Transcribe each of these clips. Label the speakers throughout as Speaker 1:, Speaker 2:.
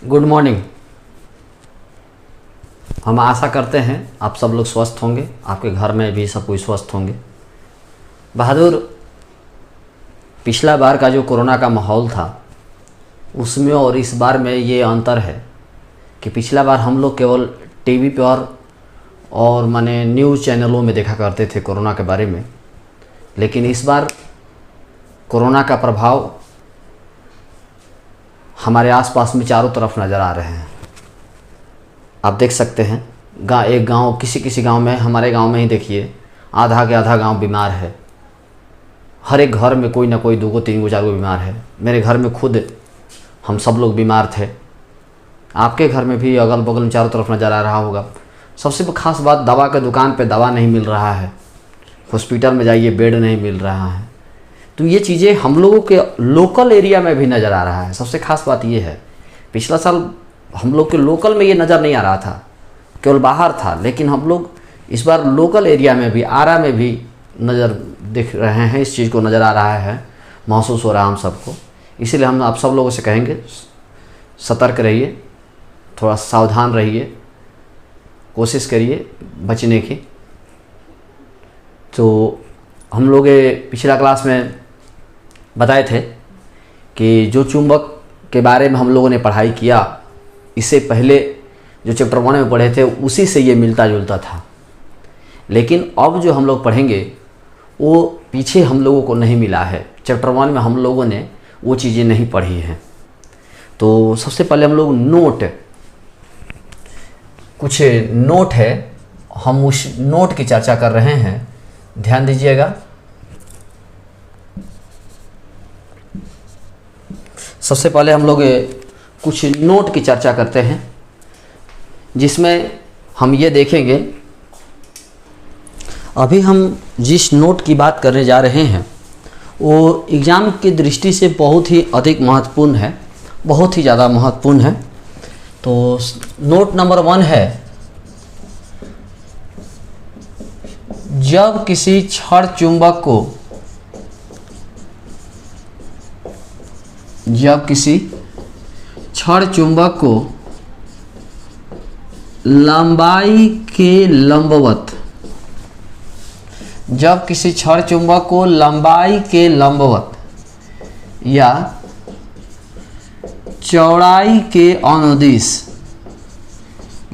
Speaker 1: Good morning. हम आशा करते हैं आप सब लोग स्वस्थ होंगे, आपके घर में भी सब कोई स्वस्थ होंगे। बहादुर, पिछला बार का जो कोरोना का माहौल था उसमें और इस बार में ये अंतर है कि पिछला बार हम लोग केवल टीवी पर और माने न्यूज़ चैनलों में देखा करते थे कोरोना के बारे में, लेकिन इस बार कोरोना का प्रभाव हमारे आसपास में चारों तरफ नज़र आ रहे हैं। आप देख सकते हैं एक गांव, किसी गांव में, हमारे गांव में ही देखिए, आधा के आधा गांव बीमार है। हर एक घर में कोई ना कोई 2 3 4 बीमार है। मेरे घर में खुद हम सब लोग बीमार थे। आपके घर में भी अगल बगल में चारों तरफ नज़र आ रहा होगा। सबसे खास बात, दवा के दुकान पे दवा नहीं मिल रहा है, हॉस्पिटल में जाइए बेड नहीं मिल रहा है। तो ये चीज़ें हम लोगों के लोकल एरिया में भी नज़र आ रहा है। सबसे खास बात ये है, पिछला साल हम लोग के लोकल में ये नज़र नहीं आ रहा था, केवल बाहर था, लेकिन हम लोग इस बार लोकल एरिया में भी, आरा में भी नज़र दिख रहे हैं। इस चीज़ को नज़र आ रहा है, महसूस हो रहा है हम सबको। इसीलिए हम आप सब लोगों से कहेंगे, सतर्क रहिए, थोड़ा सावधान रहिए, कोशिश करिए बचने की। तो हम लोग पिछला क्लास में बताए थे कि जो चुंबक के बारे में हम लोगों ने पढ़ाई किया, इससे पहले जो चैप्टर 1 में पढ़े थे उसी से ये मिलता जुलता था। लेकिन अब जो हम लोग पढ़ेंगे वो पीछे हम लोगों को नहीं मिला है। चैप्टर 1 में हम लोगों ने वो चीज़ें नहीं पढ़ी हैं। तो सबसे पहले हम लोग कुछ नोट है, हम उस नोट की चर्चा कर रहे हैं, ध्यान दीजिएगा। सबसे पहले हम लोग कुछ नोट की चर्चा करते हैं, जिसमें हम ये देखेंगे, अभी हम जिस नोट की बात करने जा रहे हैं वो एग्ज़ाम की दृष्टि से बहुत ही अधिक महत्वपूर्ण है, बहुत ही ज़्यादा महत्वपूर्ण है। तो नोट नंबर 1 है, जब किसी क्षण चुंबक को लंबाई के लंबवत, जब किसी क्षण चुंबक को लंबाई के लंबवत या चौड़ाई के अनुदिश,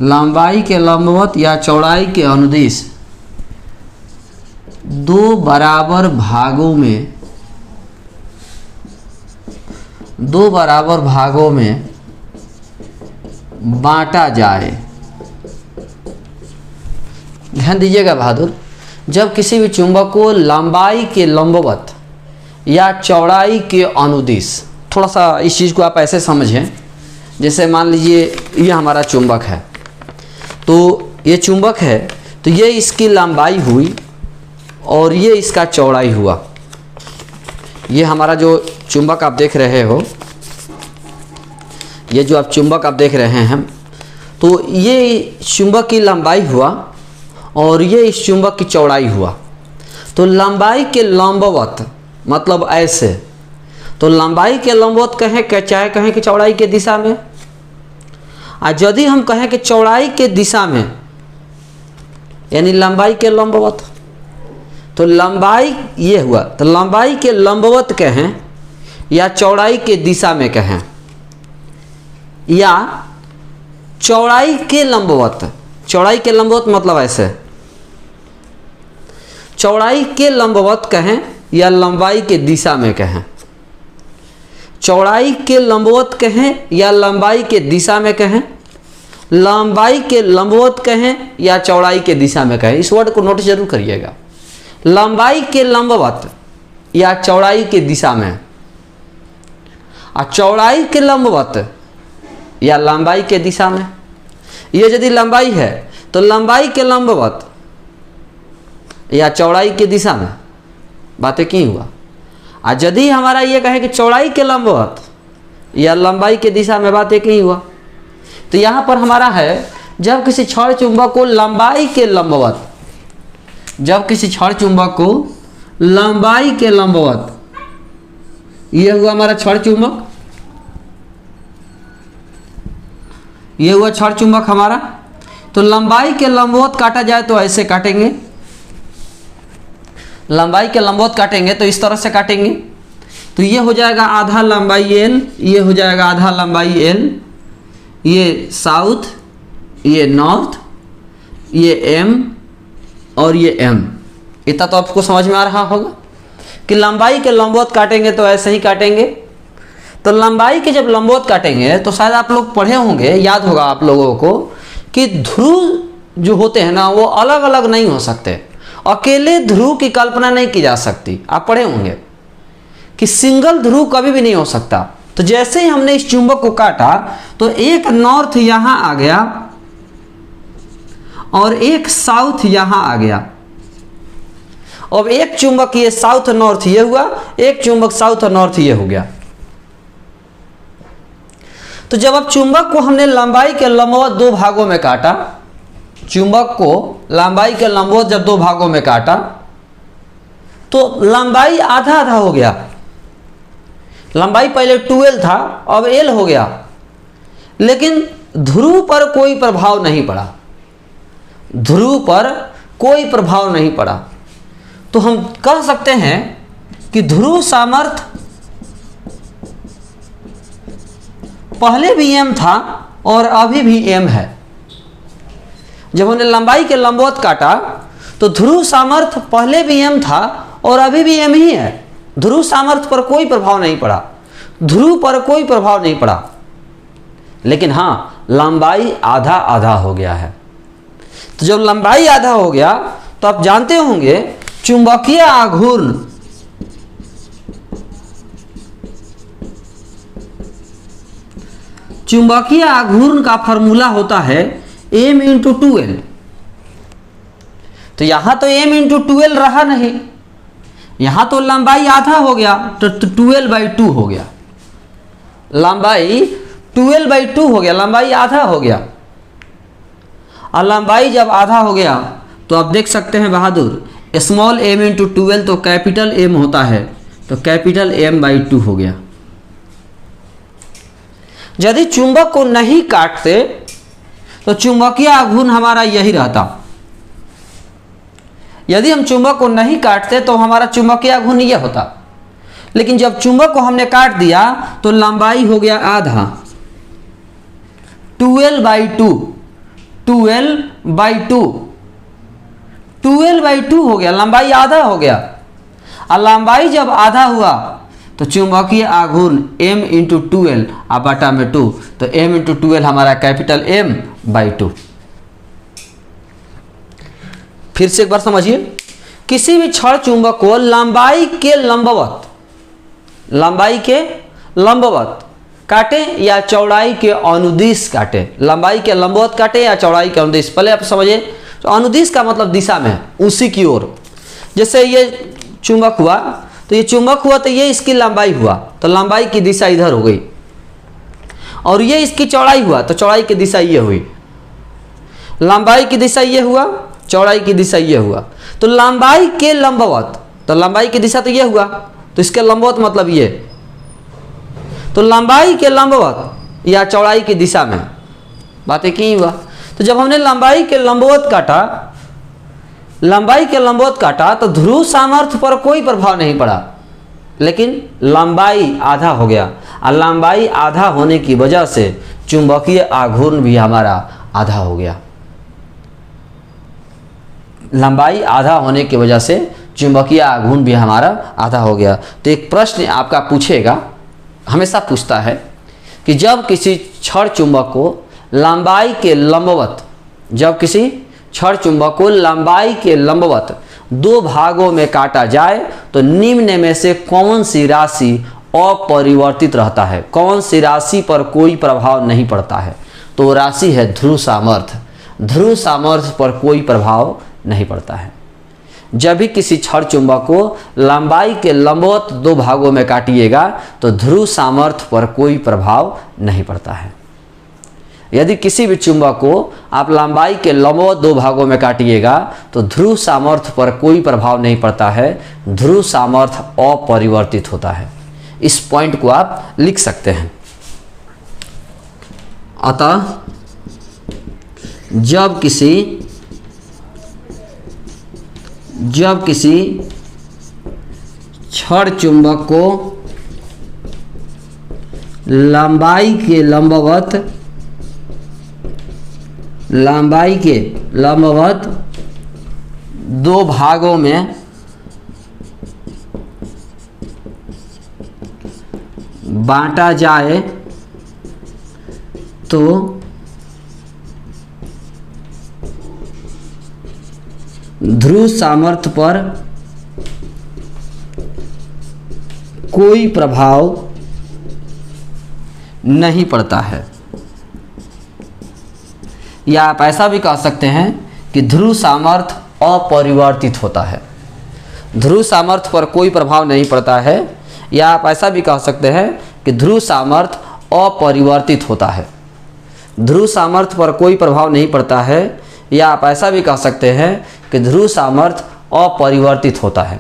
Speaker 1: लंबाई के लंबवत या चौड़ाई के अनुदिश 2 बराबर भागों में बांटा जाए। ध्यान दीजिएगा बहादुर, जब किसी भी चुंबक को लंबाई के लंबवत या चौड़ाई के अनुदिश, थोड़ा सा इस चीज़ को आप ऐसे समझें, जैसे मान लीजिए ये हमारा चुंबक है, तो ये चुंबक है, तो ये इसकी लंबाई हुई और ये इसका चौड़ाई हुआ। ये हमारा जो चुंबक आप देख रहे हो, ये जो आप चुंबक आप देख रहे हैं, तो ये चुंबक की लंबाई हुआ और ये इस चुंबक की चौड़ाई हुआ। तो लंबाई के लंबवत मतलब ऐसे, तो लंबाई के लंबवत कहें, चाहे कहें कि चौड़ाई के दिशा में, और यदि हम कहें कि चौड़ाई के दिशा में यानी लंबाई के लंबवत, तो लंबाई ये हुआ, तो लंबाई के लंबवत कहें या चौड़ाई के दिशा में कहें या चौड़ाई के लंबवत, चौड़ाई के लंबवत मतलब ऐसे, चौड़ाई के लंबवत कहें या लंबाई के दिशा में कहें, चौड़ाई के लंबवत कहें या लंबाई के दिशा में कहें, लंबाई के लंबवत कहें या चौड़ाई के दिशा में कहें। इस वर्ड को नोट जरूर करिएगा, लंबाई के लंबवत या चौड़ाई के दिशा में, और चौड़ाई के लंबवत या लंबाई के दिशा में। ये यदि लंबाई है तो लंबाई के लंबवत या चौड़ाई के दिशा में, बात एक ही हुआ। और यदि हमारा ये कहे कि चौड़ाई के लंबवत या लंबाई के दिशा में, बात एक ही हुआ। तो यहाँ पर हमारा है, जब किसी क्षण चुंबक को लंबाई के लंबवत, जब किसी क्षण चुंबक को लंबाई के लंबवत, ये हुआ हमारा क्षण चुंबक,
Speaker 2: ये हुआ छड़ चुंबक हमारा। तो लंबाई के लंबवत काटा जाए तो ऐसे काटेंगे, लंबाई के लंबवत काटेंगे तो इस तरह से काटेंगे। तो ये हो जाएगा आधा लंबाई एल, ये हो जाएगा आधा लंबाई एल, ये साउथ, ये नॉर्थ, ये एम और ये एम। इतना तो आपको समझ में आ रहा होगा कि लंबाई के लंबवत काटेंगे तो ऐसे ही काटेंगे। तो लंबाई के जब लंबवत काटेंगे तो शायद आप लोग पढ़े होंगे, याद होगा आप लोगों को कि ध्रुव जो होते हैं ना वो अलग अलग नहीं हो सकते, अकेले ध्रुव की कल्पना नहीं की जा सकती। आप पढ़े होंगे कि सिंगल ध्रुव कभी भी नहीं हो सकता। तो जैसे ही हमने इस चुंबक को काटा तो एक नॉर्थ यहां आ गया और एक साउथ यहां आ गया। अब एक चुंबक ये साउथ नॉर्थ ये हुआ, एक चुंबक साउथ और नॉर्थ ये हो गया। तो जब अब चुंबक को हमने लंबाई के लंबवत दो भागों में काटा, चुंबक को लंबाई के लंबवत जब दो भागों में काटा तो लंबाई आधा आधा हो गया। लंबाई पहले 2l था, अब l हो गया, लेकिन ध्रुव पर कोई प्रभाव नहीं पड़ा, ध्रुव पर कोई प्रभाव नहीं पड़ा। तो हम कह सकते हैं कि ध्रुव सामर्थ्य पहले भी m था और अभी भी m है। जब हमने लंबाई के लंबवत काटा तो ध्रुव सामर्थ्य पहले भी m था और अभी भी m ही है। ध्रुव सामर्थ्य पर कोई प्रभाव नहीं पड़ा, ध्रुव पर कोई प्रभाव नहीं पड़ा, लेकिन हाँ लंबाई आधा आधा हो गया है। तो जब लंबाई आधा हो गया तो आप जानते होंगे चुंबकीय आघूर्ण, चुंबकीय आघूर्ण का फॉर्मूला होता है m इंटू 2l। तो यहां तो m इंटू 2l रहा नहीं, यहां तो लंबाई आधा हो गया तो 2l/2 हो गया, लंबाई 2l/2 हो गया, लंबाई आधा हो गया। और लंबाई जब आधा हो गया तो आप देख सकते हैं बहादुर, स्मॉल m इंटू 2l तो कैपिटल m होता है, तो कैपिटल m/2 हो गया। यदि चुंबक को नहीं काटते तो चुंबकीय आघूर्ण हमारा यही रहता। यदि हम चुंबक को नहीं काटते तो हमारा चुंबकीय आघूर्ण यह होता, लेकिन जब चुंबक को हमने काट दिया तो लंबाई हो गया आधा, 2l/2, 2l/2, 2l/2 हो गया, लंबाई आधा हो गया। और लंबाई जब आधा हुआ तो चुंबकीय आघूर्ण m इंटू 2l बटा में 2, तो m इंटू 2l हमारा कैपिटल m/2। फिर से एक बार समझिए, किसी भी छड़ चुंबक को लंबाई के लंबवत, लंबाई के लंबवत काटे या चौड़ाई के अनुदिश काटे, लंबाई के लंबवत काटे या चौड़ाई के अनुदिश। पहले आप समझिए, तो अनुदिश का मतलब दिशा में, उसी की ओर। जैसे ये चुंबक हुआ तो ये चुंबक हुआ तो ये इसकी लंबाई हुआ, तो लंबाई की दिशा इधर हो गई, और ये इसकी चौड़ाई हुआ तो चौड़ाई की दिशा ये हुई। लंबाई की दिशा ये हुआ, चौड़ाई की दिशा ये हुआ। तो लंबाई के लंबवत, तो लंबाई की दिशा तो ये हुआ, तो इसके लंबवत मतलब ये, तो लंबाई के लंबवत या चौड़ाई की दिशा में, बात एक ही हुआ। तो जब हमने लंबाई के लंबवत काटा, लंबाई के लंबवत काटा तो ध्रुव सामर्थ्य पर कोई प्रभाव नहीं पड़ा, लेकिन लंबाई आधा हो गया, और लंबाई आधा होने की वजह से चुंबकीय आघूर्ण भी हमारा आधा हो गया। लंबाई आधा होने की वजह से चुंबकीय आघूर्ण भी हमारा आधा हो गया। तो एक प्रश्न आपका पूछेगा, हमेशा पूछता है कि जब किसी छड़ चुंबक को लंबाई के लंबवत, जब किसी छड़ चुंबक को लंबाई के लंबवत दो भागों में काटा जाए तो निम्न में से कौन सी राशि अपरिवर्तित रहता है, कौन सी राशि पर कोई प्रभाव नहीं पड़ता है? तो राशि है ध्रुव सामर्थ्य। ध्रुव सामर्थ्य पर कोई प्रभाव नहीं पड़ता है। जब भी किसी छड़ चुंबक को लंबाई के लंबवत दो भागों में काटिएगा तो ध्रुव सामर्थ्य पर कोई प्रभाव नहीं पड़ता है। यदि किसी भी चुंबक को आप लंबाई के लंबवत दो भागों में काटिएगा तो ध्रुव सामर्थ्य पर कोई प्रभाव नहीं पड़ता है, ध्रुव सामर्थ्य अपरिवर्तित होता है। इस पॉइंट को आप लिख सकते हैं। अतः जब किसी छड़ चुंबक को लंबाई के लंबवत दो भागों में बांटा जाए तो ध्रुव सामर्थ्य पर कोई प्रभाव नहीं पड़ता है। या आप ऐसा भी कह सकते हैं कि ध्रुव सामर्थ्य अपरिवर्तित होता है। ध्रुव सामर्थ्य पर कोई प्रभाव नहीं पड़ता है, या आप ऐसा भी कह सकते हैं कि ध्रुव सामर्थ्य अपरिवर्तित होता है। ध्रुव सामर्थ्य पर कोई प्रभाव नहीं पड़ता है, या आप ऐसा भी कह सकते हैं कि ध्रुव सामर्थ्य अपरिवर्तित होता है।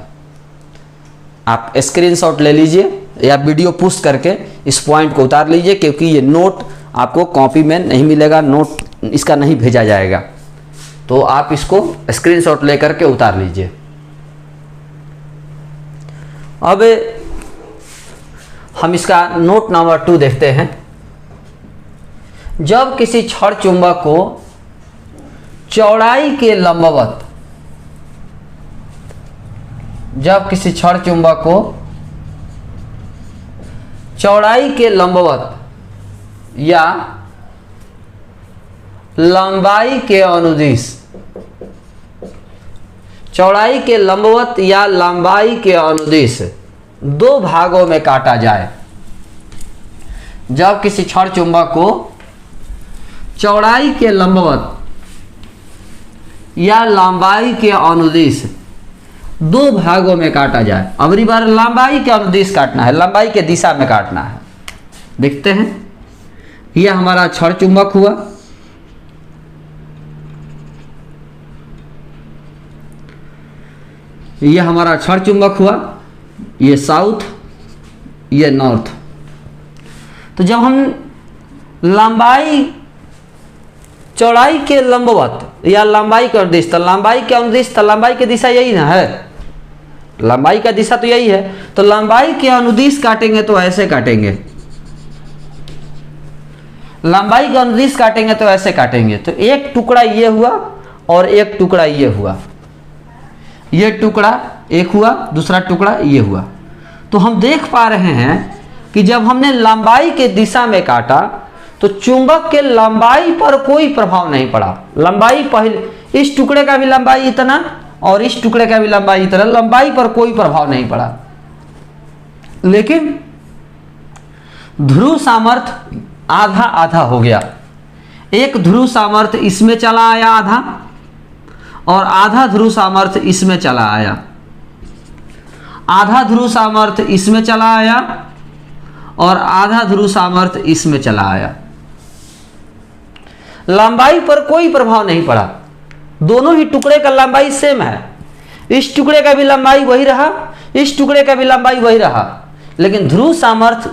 Speaker 2: आप स्क्रीनशॉट ले लीजिए या वीडियो पुश करके इस पॉइंट को उतार लीजिए, क्योंकि ये नोट आपको कॉपी में नहीं मिलेगा, नोट इसका नहीं भेजा जाएगा। तो आप इसको स्क्रीनशॉट लेकर के उतार लीजिए। अब हम इसका नोट नंबर 2 देखते हैं। जब किसी छड़ चुंबक को चौड़ाई के लंबवत या लंबाई के अनुदिश दो भागों में काटा जाए। जब किसी छड़ चुंबक को चौड़ाई के लंबवत या लंबाई के अनुदिश दो भागों में काटा जाए। अगली बार लंबाई के अनुदिश काटना है, लंबाई के दिशा में काटना है। देखते हैं, यह हमारा छड़ चुंबक हुआ, यह हमारा छड़ चुंबक हुआ, ये साउथ, ये नॉर्थ। तो जब हम चौड़ाई के लंबवत या लंबाई के अनुदिश, तो लंबाई के अनुदिश, तो लंबाई की दिशा यही ना है, लंबाई का दिशा तो यही है। तो लंबाई के अनुदिश काटेंगे तो ऐसे काटेंगे, लंबाई का अनुदिश काटेंगे तो ऐसे काटेंगे। तो एक टुकड़ा ये हुआ और एक टुकड़ा ये हुआ, ये टुकड़ा एक हुआ, दूसरा टुकड़ा ये हुआ। तो हम देख पा रहे हैं कि जब हमने लंबाई के दिशा में काटा तो चुंबक के लंबाई पर कोई प्रभाव नहीं पड़ा। लंबाई पहले, इस टुकड़े का भी लंबाई इतना और इस टुकड़े का भी लंबाई इतना, लंबाई पर कोई प्रभाव नहीं पड़ा। लेकिन ध्रुव सामर्थ्य आधा आधा हो गया। एक ध्रुव सामर्थ्य इसमें चला आया आधा, और आधा ध्रुव सामर्थ्य इसमें चला आया, आधा ध्रुव सामर्थ्य इसमें चला आया और आधा ध्रुव सामर्थ्य इसमें चला आया। लंबाई पर कोई प्रभाव नहीं पड़ा, दोनों ही टुकड़े का लंबाई सेम है। इस टुकड़े का भी लंबाई वही रहा, इस टुकड़े का भी लंबाई वही रहा, लेकिन ध्रुव सामर्थ्य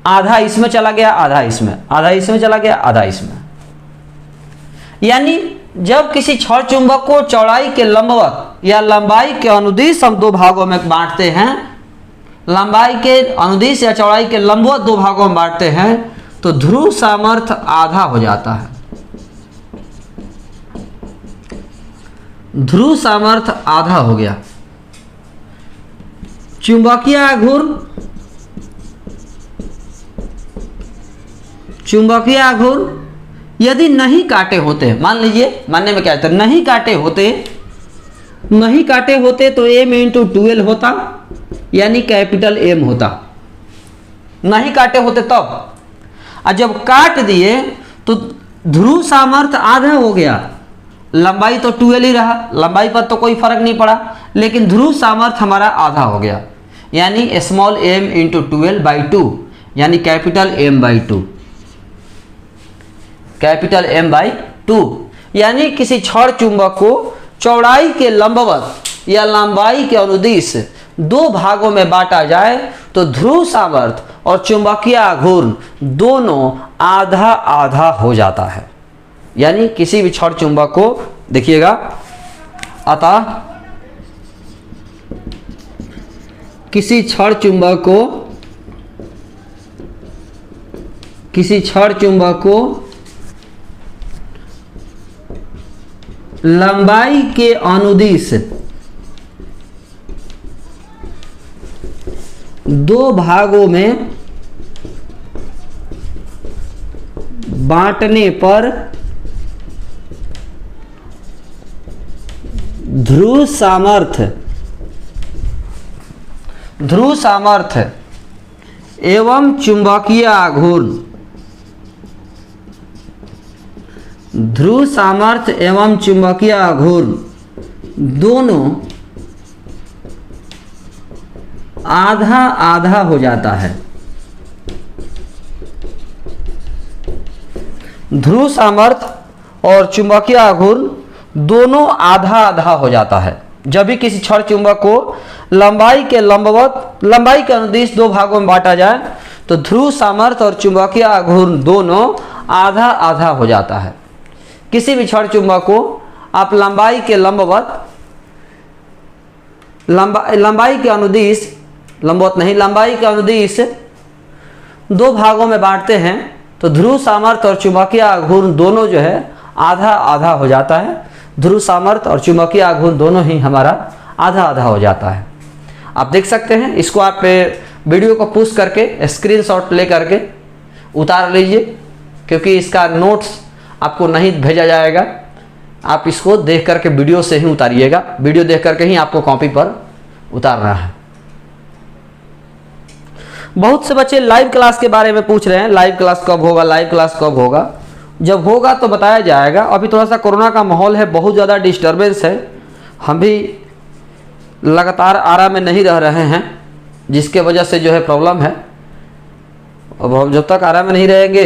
Speaker 2: आधा इसमें चला गया, आधा इसमें, आधा इसमें चला गया, आधा इसमें। यानी जब किसी छड़ चुंबक को चौड़ाई के लंबवत या लंबाई के अनुदिश हम दो भागों में बांटते हैं, लंबाई के अनुदिश या चौड़ाई के लंबवत दो भागों में बांटते हैं, तो ध्रुव सामर्थ्य आधा हो जाता है। ध्रुव सामर्थ्य आधा हो गया। चुंबकीय आघूर्ण यदि नहीं काटे होते, मान लीजिए, मानने में क्या है, नहीं काटे होते तो m इंटू 12 होता, यानी कैपिटल M होता। नहीं काटे होते तब, और जब काट दिए तो ध्रुव सामर्थ्य आधा हो गया, लंबाई तो 12 ही रहा, लंबाई पर तो कोई फर्क नहीं पड़ा, लेकिन ध्रुव सामर्थ्य हमारा आधा हो गया, यानी स्मॉल m इंटू 12/2, यानी कैपिटल M/2, कैपिटल M/2। यानी किसी छड़ चुंबक को चौड़ाई के लंबवत या लंबाई के अनुदिश दो भागों में बांटा जाए तो ध्रुव सामर्थ्य और चुंबकीय आघूर्ण दोनों आधा आधा हो जाता है। यानी किसी भी क्षण चुंबक को देखिएगा, अतः किसी क्षण चुंबक को लंबाई के अनुदिश दो भागों में बांटने पर ध्रुव सामर्थ्य एवं चुंबकीय आघूर्ण, ध्रुव सामर्थ्य एवं चुंबकीय आघूर्ण दोनों आधा आधा हो जाता है। ध्रुव सामर्थ्य और चुंबकीय आघूर्ण दोनों आधा आधा हो जाता है जब भी किसी क्षण चुंबक को लंबाई के अनुदिश दो भागों में बांटा जाए तो ध्रुव सामर्थ्य और चुंबकीय आघूर्ण दोनों आधा आधा हो जाता है। किसी भी क्षण चुंबक को आप लंबाई के अनुदिश दो भागों में बांटते हैं तो ध्रुव सामर्थ्य और चुंबकीय आघूर्ण दोनों जो है आधा आधा हो जाता है। ध्रुव सामर्थ्य और चुंबकीय आघूर्ण दोनों ही हमारा आधा आधा हो जाता है। आप देख सकते हैं, इसको आप वीडियो को पुश करके स्क्रीनशॉट ले करके उतार लीजिए, क्योंकि इसका नोट्स आपको नहीं भेजा जाएगा। आप इसको देख करके वीडियो से ही उतारिएगा, वीडियो देख करके ही आपको कॉपी पर उतारना है। बहुत से बच्चे लाइव क्लास के बारे में पूछ रहे हैं, लाइव क्लास कब होगा, लाइव क्लास कब होगा। जब होगा तो बताया जाएगा। अभी थोड़ा सा कोरोना का माहौल है, बहुत ज़्यादा डिस्टर्बेंस है, हम भी लगातार आरा में नहीं रह रहे हैं, जिसके वजह से जो है प्रॉब्लम है। अब हम जब तक आरा में नहीं रहेंगे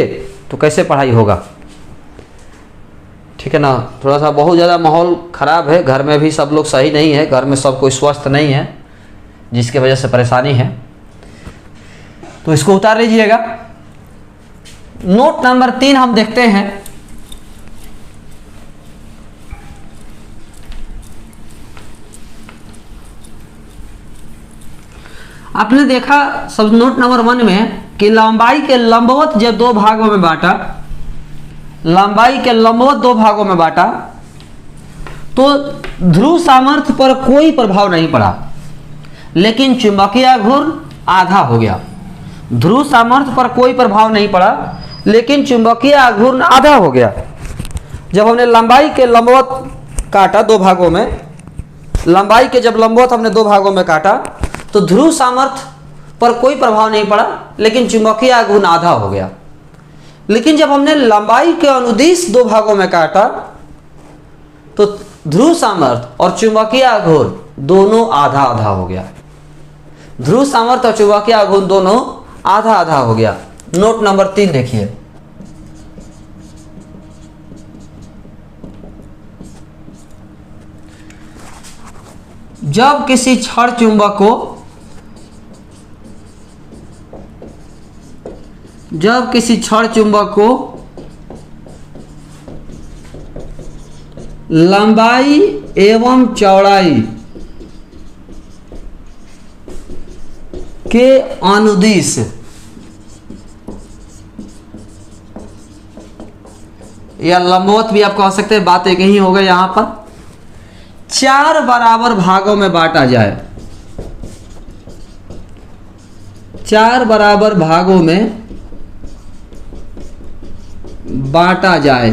Speaker 2: तो कैसे पढ़ाई होगा, ठीक है ना। थोड़ा सा बहुत ज़्यादा माहौल ख़राब है, घर में भी सब लोग सही नहीं है, घर में सब कोई स्वस्थ नहीं है, जिसके वजह से परेशानी है। तो इसको उतार लीजिएगा। नोट नंबर 3 हम देखते हैं। आपने देखा सब नोट नंबर 1 में कि लंबाई के लंबवत जब दो भागों में बांटा, लंबाई के लंबवत दो भागों में बांटा तो ध्रुव सामर्थ्य पर कोई प्रभाव नहीं पड़ा, लेकिन चुंबकीय आघूर्ण आधा हो गया। ध्रुव सामर्थ्य पर कोई प्रभाव नहीं पड़ा, लेकिन चुंबकीय आघूर्ण आधा हो गया। जब हमने लंबाई के लंबवत काटा दो भागों में, लंबाई के जब लंबवत हमने दो भागों में काटा तो ध्रुव सामर्थ्य पर कोई प्रभाव नहीं पड़ा, लेकिन चुंबकीय आघूर्ण आधा हो गया। लेकिन जब हमने लंबाई के अनुदिश दो भागों में काटा तो ध्रुव सामर्थ्य और चुंबकीय आघूर्ण दोनों आधा आधा हो गया। ध्रुव सामर्थ्य और चुंबकीय आघूर्ण दोनों आधा आधा हो गया। नोट नंबर 3 देखिए। जब किसी क्षण चुंबक को लंबाई एवं चौड़ाई के अनुदिश या लंबवत भी आप कह सकते हैं, बात एक ही होगा। यहां पर 4 बराबर भागों में बांटा जाए, 4 बराबर भागों में बांटा जाए।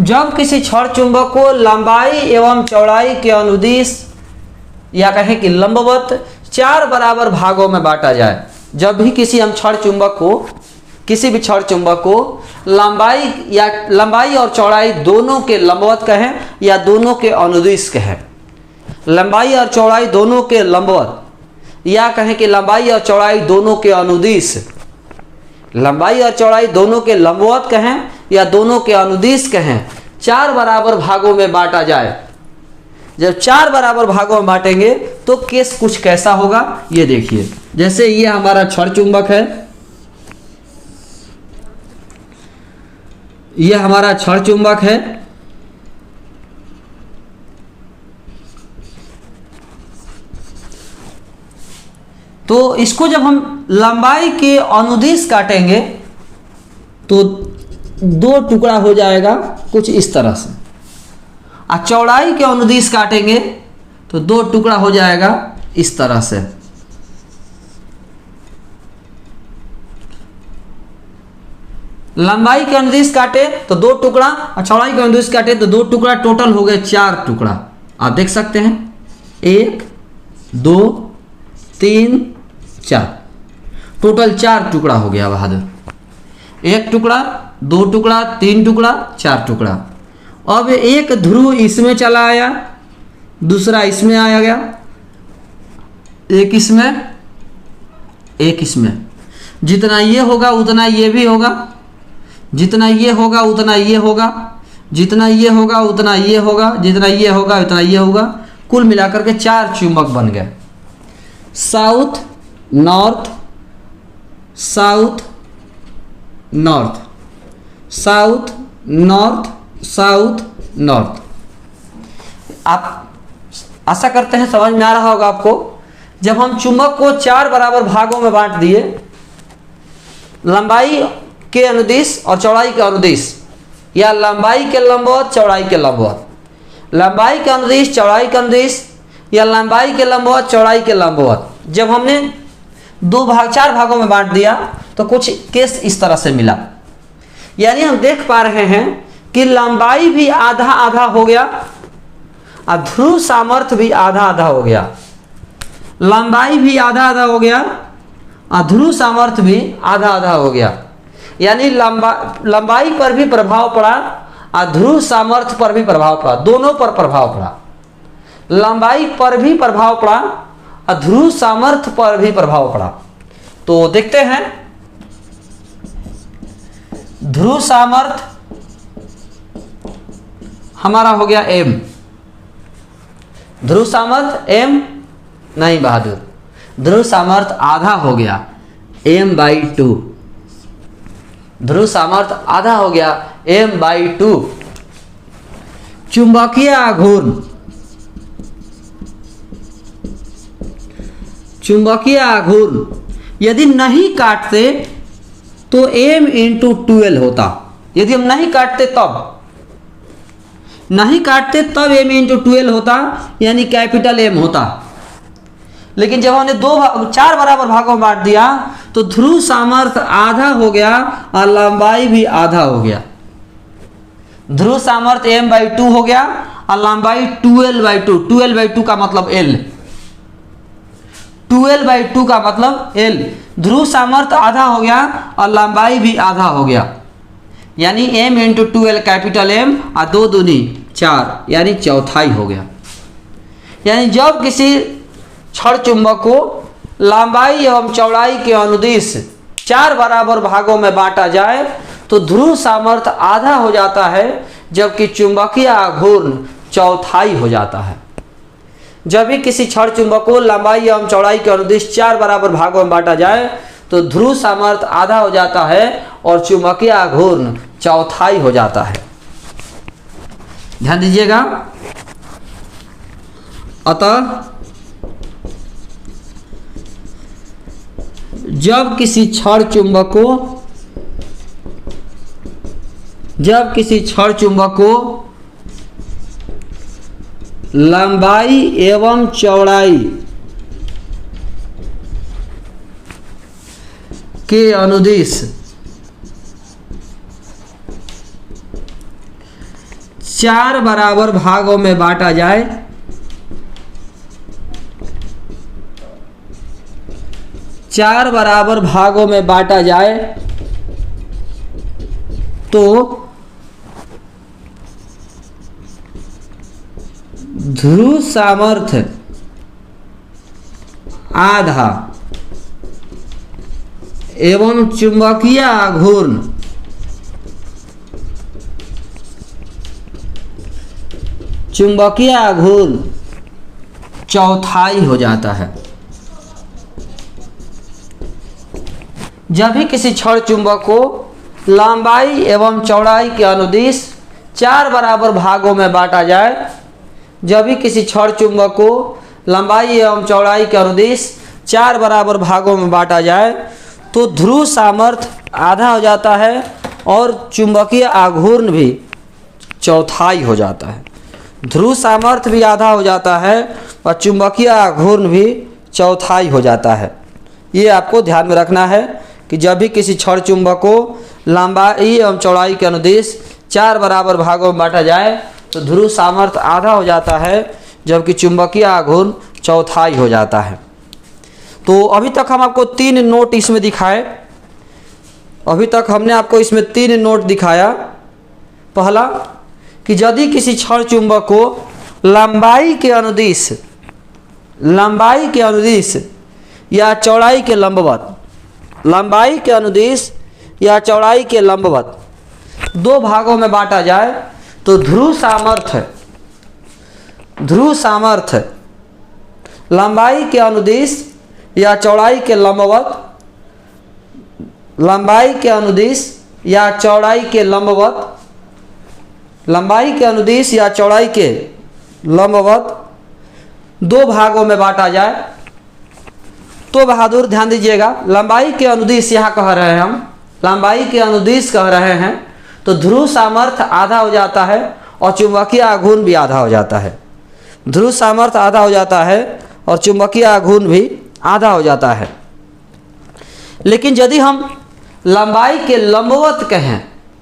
Speaker 2: जब किसी क्षण चुंबक को लंबाई एवं चौड़ाई के अनुदिश या कहें कि लंबवत 4 बराबर भागों में बांटा जाए, जब भी किसी हम क्षण चुंबक को, किसी भी क्षण चुंबक को लंबाई और चौड़ाई दोनों के लंबवत कहें या दोनों के अनुदिश कहें, लंबाई और चौड़ाई दोनों के लंबवत या कहें कि लंबाई और चौड़ाई दोनों के अनुदिश, लंबाई और चौड़ाई दोनों के लंबवत कहें या दोनों के अनुदिश कहें, 4 बराबर भागों में बांटा जाए। जब 4 बराबर भागों में बांटेंगे तो केस कुछ कैसा होगा, ये देखिए। जैसे ये हमारा क्षण चुंबक है, यह हमारा क्षण चुंबक है। तो इसको जब हम लंबाई के अनुदिश काटेंगे तो दो टुकड़ा हो जाएगा कुछ इस तरह से, और चौड़ाई के अनुदिश काटेंगे तो दो टुकड़ा हो जाएगा इस तरह से। लंबाई के अनुदिश काटे तो दो टुकड़ा और चौड़ाई के अनुदिश काटे तो दो टुकड़ा, टोटल हो गए चार टुकड़ा। आप देख सकते हैं 1 2 3 4, टोटल चार टुकड़ा हो गया बहादुर। एक टुकड़ा, दो टुकड़ा, तीन टुकड़ा, चार टुकड़ा। अब एक ध्रुव इसमें चला आया, दूसरा इसमें आया गया, एक इसमें एक इसमें। जितना ये होगा उतना ये भी होगा, जितना ये होगा उतना ये होगा, जितना ये होगा उतना ये होगा, जितना ये होगा उतना ये होगा। कुल मिलाकर के चार चुंबक बन गए। South north, south north, south north, south north. आप आशा करते हैं समझ में आ रहा होगा आपको। जब हम चुंबक को चार बराबर भागों में बांट दिए, लंबाई के अनुदिश और चौड़ाई के अनुदिश, या लंबाई के लंबवत चौड़ाई के लंबवत, लंबाई के अनुदिश चौड़ाई के अनुदिश, या लंबाई के लंबवत चौड़ाई के लंबवत, जब हमने चार भागों में बांट दिया तो कुछ केस इस तरह से मिला। यानी हम देख पा रहे हैं कि लंबाई भी आधा आधा हो गया और ध्रुव सामर्थ्य भी आधा आधा हो गया। लंबाई भी आधा आधा हो गया और ध्रुव सामर्थ्य भी आधा आधा हो गया। यानी लंबाई पर भी प्रभाव पड़ा और ध्रुव सामर्थ्य पर भी प्रभाव पड़ा, दोनों पर प्रभाव पड़ा। लंबाई पर भी प्रभाव पड़ा और ध्रुव सामर्थ्य पर भी प्रभाव पड़ा। तो देखते हैं, ध्रुव सामर्थ्य हमारा हो गया m, ध्रुव सामर्थ्य m नहीं बहादुर, ध्रुव सामर्थ्य आधा हो गया m/2, ध्रुव सामर्थ्य आधा हो गया m/2। चुंबकीय आघूर्ण, चुंबकीय आघूर्ण यदि नहीं काटते तो m/12 होता। यदि हम नहीं काटते तब, नहीं काटते तब m/12 होता, यानी कैपिटल M होता। लेकिन जब हमने चार बराबर भागों में बांट दिया तो ध्रुव सामर्थ्य आधा हो गया और लंबाई भी आधा हो गया। ध्रुव सामर्थ्य m/2 हो गया और लंबाई 12/2, 12/2 का मतलब L, 12/2 का मतलब L। ध्रुव सामर्थ्य आधा हो गया और लंबाई भी आधा हो गया, यानी m/12 कैपिटल M और 2 दूनी 4, यानी चौथाई हो गया। यानी जब किसी क्षण चुंबक को लंबाई एवं चौड़ाई के अनुदिश चार बराबर भागों में बांटा जाए तो ध्रुव सामर्थ्य आधा हो जाता है, जबकि चुंबकीय आघूर्ण चौथाई हो जाता है। जब भी किसी क्षण चुंबक को लंबाई एवं चौड़ाई के अनुदिश चार बराबर भागों में बांटा जाए तो ध्रुव सामर्थ्य आधा हो जाता है और चुंबकीय आघूर्ण चौथाई हो जाता है। ध्यान दीजिएगा। अतः जब किसी क्षण चुंबक को लंबाई एवं चौड़ाई के अनुदिश चार बराबर भागों में बांटा जाए चार बराबर भागों में बांटा जाए तो ध्रुव सामर्थ्य आधा एवं चुंबकीय आघूर्ण चौथाई हो जाता है। जब भी किसी क्षण चुंबक को लंबाई एवं चौड़ाई के अनुदिश 4 बराबर भागों में बांटा जाए, जब भी किसी छड़ चुंबक को लंबाई एवं चौड़ाई के अनुदिश 4 बराबर भागों में बांटा जाए तो ध्रुव सामर्थ्य आधा हो जाता है और चुंबकीय आघूर्ण भी चौथाई हो जाता है। ध्रुव सामर्थ्य भी आधा हो जाता है और चुंबकीय आघूर्ण भी चौथाई हो जाता है। ये आपको ध्यान में रखना है कि जब भी किसी छड़ चुंबक को लंबाई एवं चौड़ाई के अनुदिश 4 बराबर भागों में बांटा जाए तो ध्रुव सामर्थ्य आधा हो जाता है, जबकि चुंबकीय आघूर्ण चौथाई हो जाता है। तो अभी तक हम आपको 3 नोट इसमें दिखाए। अभी तक हमने आपको इसमें 3 नोट दिखाया। पहला कि यदि किसी छड़ चुंबक को लंबाई के अनुदिश या चौड़ाई के लंबवत 2 भागों में बांटा जाए तो ध्रुव सामर्थ्य लंबाई के अनुदिश या चौड़ाई के लंबवत 2 भागों में बांटा जाए। तो बहादुर ध्यान दीजिएगा, लंबाई के अनुदिश यहाँ कह रहे हैं हम, लंबाई के अनुदिश कह रहे हैं तो ध्रुव सामर्थ्य आधा हो जाता है और चुंबकीय आघूर्ण भी आधा हो जाता है। ध्रुव सामर्थ्य आधा हो जाता है और चुंबकीय आघूर्ण भी आधा हो जाता है। लेकिन यदि हम लंबाई के लंबवत कहें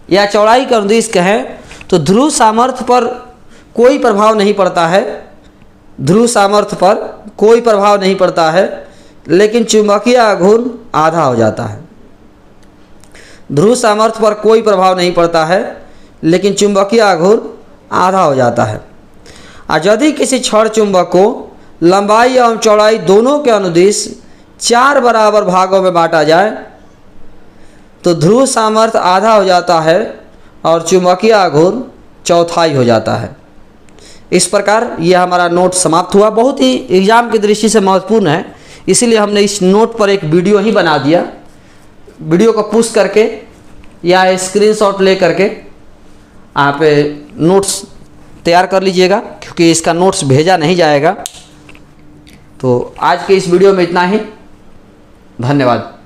Speaker 2: या चौड़ाई के अनुदिश कहें तो ध्रुव सामर्थ्य पर कोई प्रभाव नहीं पड़ता है। ध्रुव सामर्थ्य पर कोई प्रभाव नहीं पड़ता है, लेकिन चुंबकीय आघूर्ण आधा हो जाता है। ध्रुव सामर्थ्य पर कोई प्रभाव नहीं पड़ता है, लेकिन चुंबकीय आघूर्ण आधा हो जाता है। और यदि किसी छड़ चुंबक को लंबाई एवं चौड़ाई दोनों के अनुदिश 4 बराबर भागों में बांटा जाए तो ध्रुव सामर्थ्य आधा हो जाता है और चुंबकीय आघूर्ण चौथाई हो जाता है। इस प्रकार यह हमारा नोट समाप्त हुआ। बहुत ही एग्जाम की दृष्टि से महत्वपूर्ण है, इसीलिए हमने इस नोट पर एक वीडियो ही बना दिया। वीडियो को पुश करके या स्क्रीनशॉट ले करके आप नोट्स तैयार कर लीजिएगा, क्योंकि इसका नोट्स भेजा नहीं जाएगा। तो आज के इस वीडियो में इतना ही। धन्यवाद।